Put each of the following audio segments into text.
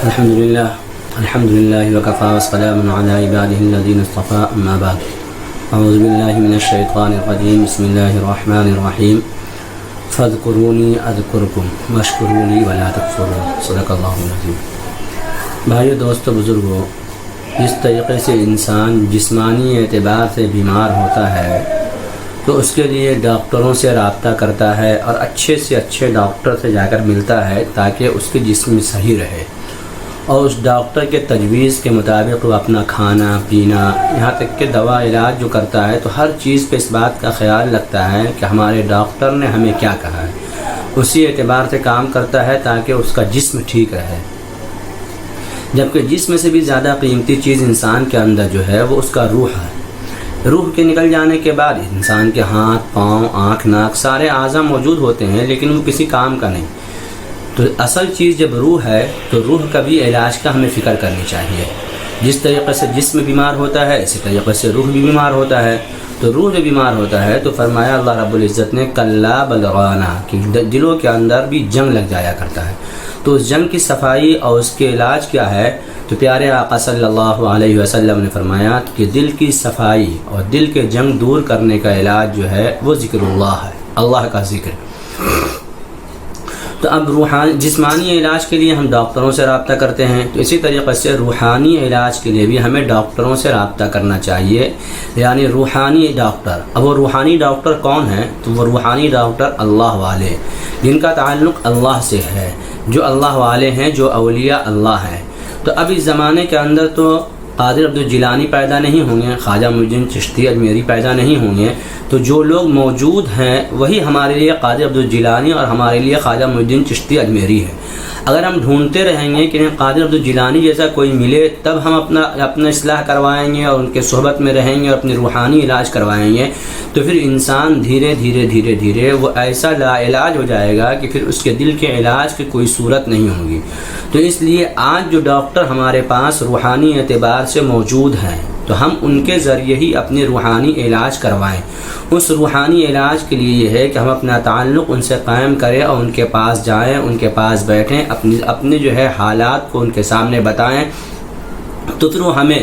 الحمد للہ وکفى والسلام علی عباده الذین اصطفى اما بعد اعوذ باللہ من الشیطان الرجیم بسم اللہ الرحمن الرحیم فاذکرونی اذکرکم واشکروا لی ولا تکفرون صدق اللہ العظیم۔ بھائیو، دوستو، بزرگو، جس طریقے سے انسان جسمانی اعتبار سے بیمار ہوتا ہے تو اس کے لیے ڈاکٹروں سے رابطہ کرتا ہے اور اچھے سے اچھے ڈاکٹر سے جا کر ملتا ہے تاکہ اس کے جسم صحیح رہے، اور اس ڈاکٹر کے تجویز کے مطابق وہ اپنا کھانا پینا یہاں تک کہ دوا علاج جو کرتا ہے تو ہر چیز پہ اس بات کا خیال رکھتا ہے کہ ہمارے ڈاکٹر نے ہمیں کیا کہا ہے، اسی اعتبار سے کام کرتا ہے تاکہ اس کا جسم ٹھیک رہے۔ جبکہ جسم سے بھی زیادہ قیمتی چیز انسان کے اندر جو ہے وہ اس کا روح ہے۔ روح کے نکل جانے کے بعد انسان کے ہاتھ، پاؤں، آنکھ، ناک سارے اعضاء موجود ہوتے ہیں لیکن وہ کسی کام کا نہیں۔ تو اصل چیز جب روح ہے تو روح کا بھی علاج کا ہمیں فکر کرنی چاہیے۔ جس طریقے سے جسم بیمار ہوتا ہے اسی طریقے سے روح بھی بیمار ہوتا ہے۔ تو روح جو بیمار ہوتا ہے تو فرمایا اللہ رب العزت نے کلا بل رانا کہ دلوں کے اندر بھی جنگ لگ جایا کرتا ہے۔ تو اس جنگ کی صفائی اور اس کے علاج کیا ہے؟ تو پیارے آقا صلی اللہ علیہ وسلم نے فرمایا کہ دل کی صفائی اور دل کے جنگ دور کرنے کا علاج جو ہے وہ ذکر اللہ ہے، اللہ کا ذکر۔ تو اب جسمانی علاج کے لیے ہم ڈاکٹروں سے رابطہ کرتے ہیں، تو اسی طریقے سے روحانی علاج کے لیے بھی ہمیں ڈاکٹروں سے رابطہ کرنا چاہیے، یعنی روحانی ڈاکٹر۔ اب وہ روحانی ڈاکٹر کون ہیں؟ تو وہ روحانی ڈاکٹر اللہ والے، جن کا تعلق اللہ سے ہے، جو اللہ والے ہیں، جو اولیاء اللہ ہیں۔ تو اب اس زمانے کے اندر تو قادر عبد الجیلانی پیدا نہیں ہوں گے، خواجہ معین الدین چشتی اجمیری پیدا نہیں ہوں گے، تو جو لوگ موجود ہیں وہی ہمارے لیے قادر عبد الجیلانی اور ہمارے لیے خواجہ معین الدین چشتی اجمیری ہے۔ اگر ہم ڈھونڈتے رہیں گے کہ قادر عبد الجیلانی جیسا کوئی ملے تب ہم اپنا اصلاح کروائیں گے اور ان کے صحبت میں رہیں گے اور اپنے روحانی علاج کروائیں گے، تو پھر انسان دھیرے دھیرے وہ ایسا لا علاج ہو جائے گا کہ پھر اس کے دل کے علاج کی کوئی صورت نہیں ہوگی۔ تو اس لیے آج جو ڈاکٹر ہمارے پاس روحانی اعتبار سے موجود ہیں تو ہم ان کے ذریعے ہی اپنے روحانی علاج کروائیں۔ اس روحانی علاج کے لیے یہ ہے کہ ہم اپنا تعلق ان سے قائم کریں اور ان کے پاس جائیں، ان کے پاس بیٹھیں، اپنے جو ہے حالات کو ان کے سامنے بتائیں، تو پھر وہ ہمیں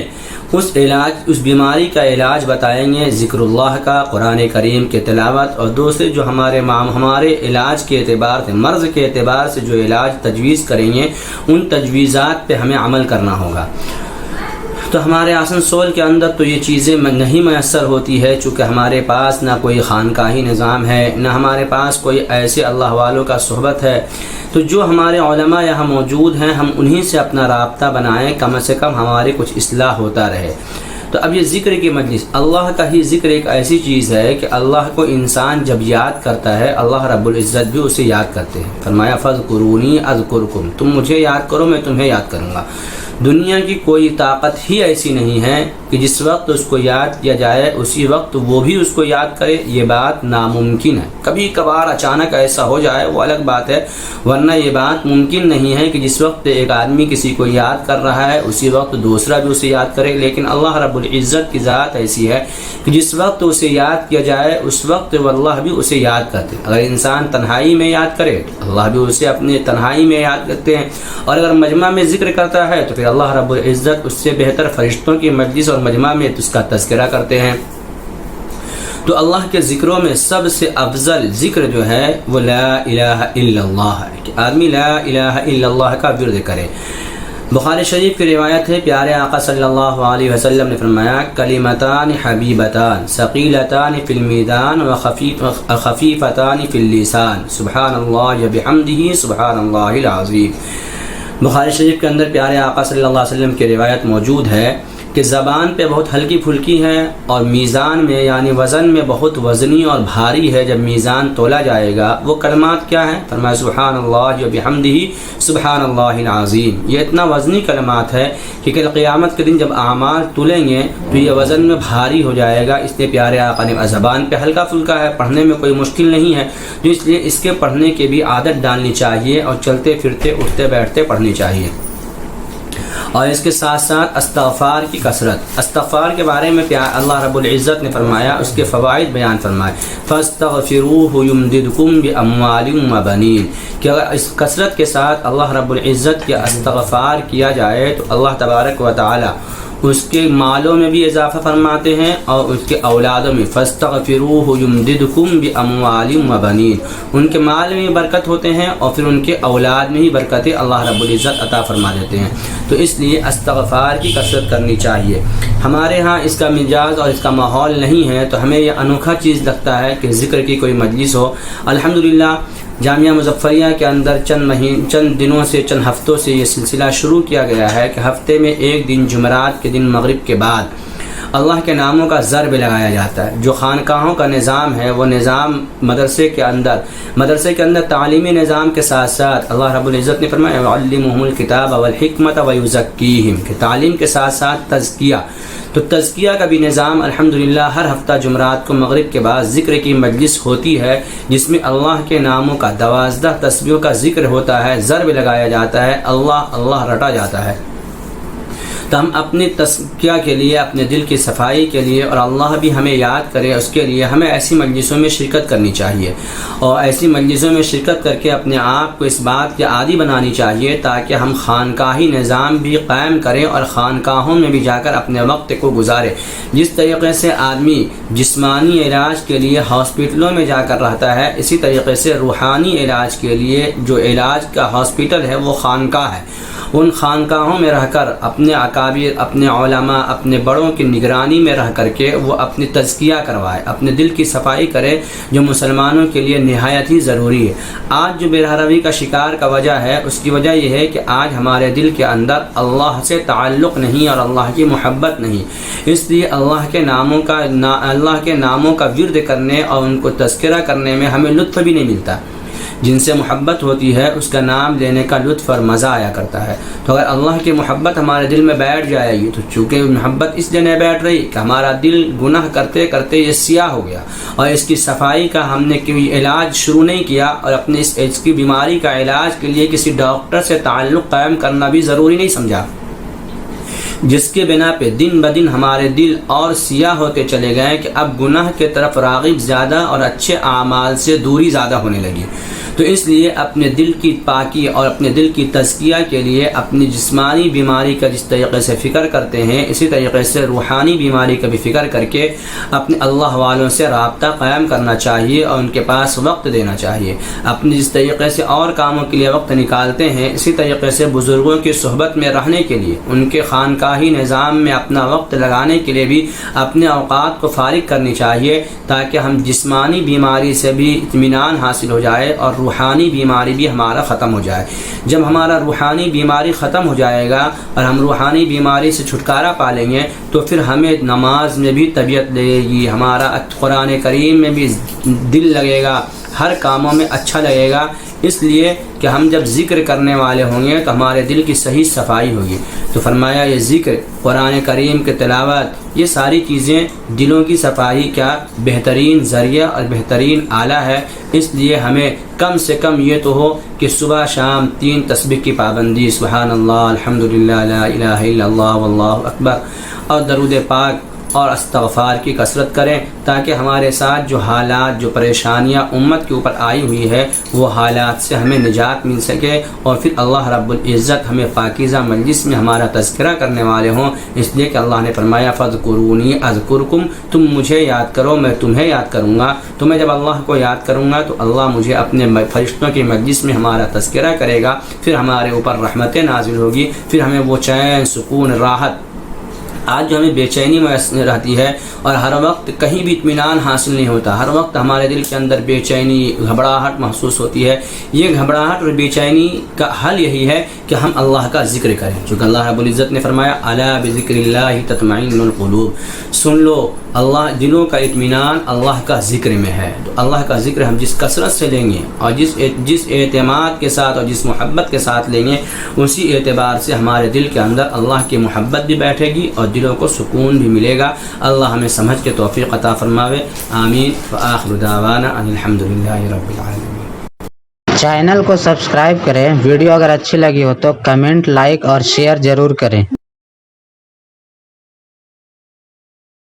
اس بیماری کا علاج بتائیں گے، ذکر اللہ کا، قرآن کریم کے تلاوت، اور دوسرے جو ہمارے علاج کے اعتبار سے، مرض کے اعتبار سے جو علاج تجویز کریں گے ان تجویزات پہ ہمیں عمل کرنا ہوگا۔ تو ہمارے آسنسول کے اندر تو یہ چیزیں نہیں میسر ہوتی ہے، چونکہ ہمارے پاس نہ کوئی خانقاہی نظام ہے، نہ ہمارے پاس کوئی ایسے اللہ والوں کا صحبت ہے۔ تو جو ہمارے علماء یہاں موجود ہیں ہم انہی سے اپنا رابطہ بنائیں، کم سے کم ہماری کچھ اصلاح ہوتا رہے۔ تو اب یہ ذکر کی مجلس، اللہ کا ہی ذکر ایک ایسی چیز ہے کہ اللہ کو انسان جب یاد کرتا ہے اللہ رب العزت بھی اسے یاد کرتے ہیں۔ فرمایا فاذکرونی اذکرکم، تم مجھے یاد کرو میں تمہیں یاد کروں گا۔ دنیا کی کوئی طاقت ہی ایسی نہیں ہے کہ جس وقت اس کو یاد کیا جائے اسی وقت وہ بھی اس کو یاد کرے، یہ بات ناممکن ہے۔ کبھی کبھار اچانک ایسا ہو جائے وہ الگ بات ہے، ورنہ یہ بات ممکن نہیں ہے کہ جس وقت ایک آدمی کسی کو یاد کر رہا ہے اسی وقت دوسرا بھی اسے یاد کرے۔ لیکن اللہ رب العزت کی ذات ایسی ہے کہ جس وقت اسے یاد کیا جائے اس وقت اللہ بھی اسے یاد کرتے۔ اگر انسان تنہائی میں یاد کرے تو اللہ بھی اسے اپنے تنہائی میں یاد کرتے ہیں، اور اگر مجمع میں ذکر کرتا ہے تو پھر اللہ رب العزت اس سے بہتر فرشتوں کی مجلس اور مجمع میں اس کا تذکرہ کرتے ہیں۔ تو اللہ کے ذکروں میں سب سے افضل ذکر جو ہے وہ لا الہ الا اللہ ہے، کہ آدمی لا الہ الا اللہ کا ورد کرے۔ بخاری شریف کی روایت ہے، پیارے آقا صلی اللہ علیہ وسلم نے فرمایا کلمتان حبیبتان ثقیلتان فی المیزان وخفیفتان فی اللسان سبحان اللہ وبحمدہ سبحان اللہ العظیم۔ بخاری شریف کے اندر پیارے آقا صلی اللہ علیہ وسلم کی روایت موجود ہے کہ زبان پہ بہت ہلکی پھلکی ہے اور میزان میں یعنی وزن میں بہت وزنی اور بھاری ہے۔ جب میزان تولا جائے گا وہ کلمات کیا ہیں؟ فرمایا سبحان اللہ وبحمدہ سبحان اللہ العظیم۔ یہ اتنا وزنی کلمات ہے کہ کل قیامت کے دن جب اعمال تلیں گے تو یہ وزن میں بھاری ہو جائے گا۔ اس لیے پیارے آقا نے زبان پہ ہلکا پھلکا ہے، پڑھنے میں کوئی مشکل نہیں ہے، تو اس لیے اس کے پڑھنے کی بھی عادت ڈالنی چاہیے اور چلتے پھرتے اٹھتے بیٹھتے پڑھنی چاہیے۔ اور اس کے ساتھ ساتھ استغفار کی کثرت. استغفار کے بارے میں اللہ رب العزت نے فرمایا، اس کے فوائد بیان فرمائے، فاستغفروہ یمددکم باموال وبنین، کہ اگر اس کثرت کے ساتھ اللہ رب العزت کے استغفار کیا جائے تو اللہ تبارک و تعالی اس کے مالوں میں بھی اضافہ فرماتے ہیں اور اس کے اولادوں میں. فاستغفروہ یمددکم باموال وبنین، ان کے مال میں برکت ہوتے ہیں اور پھر ان کے اولاد میں ہی برکتیں اللہ رب العزت عطا فرما دیتے ہیں. تو اس لیے استغفار کی کثرت کرنی چاہیے. ہمارے ہاں اس کا مزاج اور اس کا ماحول نہیں ہے تو ہمیں یہ انوکھا چیز لگتا ہے کہ ذکر کی کوئی مجلس ہو. الحمدللہ جامعہ مظفریہ کے اندر چند دنوں سے، چند ہفتوں سے یہ سلسلہ شروع کیا گیا ہے کہ ہفتے میں ایک دن جمعرات کے دن مغرب کے بعد اللہ کے ناموں کا ضرب لگایا جاتا ہے. جو خانقاہوں کا نظام ہے وہ نظام مدرسے کے اندر تعلیمی نظام کے ساتھ ساتھ اللہ رب العزت نے فرمایا وَعَلِّمُهُمُ الْكِتَابَ وَالْحِكْمَةَ وَيُزَكِّيهِمْ، کہ تعلیم کے ساتھ ساتھ تزکیہ. تو تزکیہ کا بھی نظام الحمدللہ ہر ہفتہ جمعرات کو مغرب کے بعد ذکر کی مجلس ہوتی ہے، جس میں اللہ کے ناموں کا 12 تسبیحوں کا ذکر ہوتا ہے، ضرب لگایا جاتا ہے، اللہ اللہ رٹا جاتا ہے. تو ہم اپنے تزکیہ کے لیے، اپنے دل کی صفائی کے لیے اور اللہ بھی ہمیں یاد کرے اس کے لیے ہمیں ایسی مجلسوں میں شرکت کرنی چاہیے، اور ایسی مجلسوں میں شرکت کر کے اپنے آپ کو اس بات کے عادی بنانی چاہیے تاکہ ہم خانقاہی نظام بھی قائم کریں اور خانقاہوں میں بھی جا کر اپنے وقت کو گزارے. جس طریقے سے آدمی جسمانی علاج کے لیے ہاسپٹلوں میں جا کر رہتا ہے، اسی طریقے سے روحانی علاج کے لیے جو علاج کا ہاسپٹل ہے وہ خانقاہ ہے. ان خانقاہوں میں رہ کر اپنے اکابر، اپنے علماء، اپنے بڑوں کی نگرانی میں رہ کر کے وہ اپنی تزکیہ کروائے، اپنے دل کی صفائی کرے، جو مسلمانوں کے لیے نہایت ہی ضروری ہے. آج جو بے روی کا شکار کا وجہ ہے، اس کی وجہ یہ ہے کہ آج ہمارے دل کے اندر اللہ سے تعلق نہیں اور اللہ کی محبت نہیں. اس لیے اللہ کے ناموں کا ورد کرنے اور ان کو تذکرہ کرنے میں ہمیں لطف بھی نہیں ملتا. جن سے محبت ہوتی ہے اس کا نام لینے کا لطف اور مزہ آیا کرتا ہے. تو اگر اللہ کی محبت ہمارے دل میں بیٹھ جائے گی، تو چونکہ محبت اس لیے نہیں بیٹھ رہی کہ ہمارا دل گناہ کرتے کرتے یہ سیاہ ہو گیا اور اس کی صفائی کا ہم نے کوئی علاج شروع نہیں کیا، اور اپنے اس کی بیماری کا علاج کے لیے کسی ڈاکٹر سے تعلق قائم کرنا بھی ضروری نہیں سمجھا، جس کے بنا پہ دن بدن ہمارے دل اور سیاہ ہوتے چلے گئے کہ اب گناہ کے طرف راغب زیادہ اور اچھے اعمال سے دوری زیادہ ہونے لگی. تو اس لیے اپنے دل کی پاکی اور اپنے دل کی تزکیہ کے لیے اپنی جسمانی بیماری کا جس طریقے سے فکر کرتے ہیں، اسی طریقے سے روحانی بیماری کا بھی فکر کر کے اپنے اللہ والوں سے رابطہ قائم کرنا چاہیے اور ان کے پاس وقت دینا چاہیے. اپنے جس طریقے سے اور کاموں کے لیے وقت نکالتے ہیں، اسی طریقے سے بزرگوں کی صحبت میں رہنے کے لیے، ان کے خانقاہی نظام میں اپنا وقت لگانے کے لیے بھی اپنے اوقات کو فارغ کرنی چاہیے، تاکہ ہم جسمانی بیماری سے بھی اطمینان حاصل ہو جائے اور روحانی بیماری بھی ہمارا ختم ہو جائے. جب ہمارا روحانی بیماری ختم ہو جائے گا اور ہم روحانی بیماری سے چھٹکارا پا لیں گے، تو پھر ہمیں نماز میں بھی طبیعت لگے گی، ہمارا قرآن کریم میں بھی دل لگے گا، ہر کاموں میں اچھا لگے گا. اس لیے کہ ہم جب ذکر کرنے والے ہوں گے تو ہمارے دل کی صحیح صفائی ہوگی. تو فرمایا یہ ذکر، قرآن کریم کے تلاوت، یہ ساری چیزیں دلوں کی صفائی کا بہترین ذریعہ اور بہترین آلہ ہے. اس لیے ہمیں کم سے کم یہ تو ہو کہ صبح شام 3 تسبیح کی پابندی، سبحان اللہ، الحمدللہ، لا الہ الا اللہ، واللہ اکبر، اور درود پاک اور استغفار کی کثرت کریں، تاکہ ہمارے ساتھ جو حالات، جو پریشانیاں امت کے اوپر آئی ہوئی ہے، وہ حالات سے ہمیں نجات مل سکے، اور پھر اللہ رب العزت ہمیں پاکیزہ مجلس میں ہمارا تذکرہ کرنے والے ہوں. اس لیے کہ اللہ نے فرمایا فاذکرونی اذکرکم، تم مجھے یاد کرو میں تمہیں یاد کروں گا. تو میں جب اللہ کو یاد کروں گا تو اللہ مجھے اپنے فرشتوں کی مجلس میں ہمارا تذکرہ کرے گا، پھر ہمارے اوپر رحمتیں نازل ہوگی، پھر ہمیں وہ چین، سکون، راحت. آج جو ہمیں بے چینی میں رہتی ہے اور ہر وقت کہیں بھی اطمینان حاصل نہیں ہوتا، ہر وقت ہمارے دل کے اندر بے چینی، گھبراہٹ محسوس ہوتی ہے. یہ گھبراہٹ اور بے چینی کا حل یہی ہے کہ ہم اللہ کا ذکر کریں، چونکہ اللہ رب العزت نے فرمایا الا بذکر اللہ تطمئن القلوب. سن لو، اللہ دلوں کا اطمینان اللہ کا ذکر میں ہے. تو اللہ کا ذکر ہم جس کثرت سے لیں گے اور جس اعتماد کے ساتھ اور جس محبت کے ساتھ لیں گے، اسی اعتبار سے ہمارے دل کے اندر اللہ کی محبت بھی بیٹھے گی اور دلوں کو سکون بھی ملے گا. اللہ ہمیں سمجھ کے توفیق عطا فرماوے. آمین. وآخر دعوانا ان الحمدللہ رب العالمین. چینل کو سبسکرائب کریں. ویڈیو اگر اچھی لگی ہو تو کمنٹ, لائک اور شیئر ضرور کریں.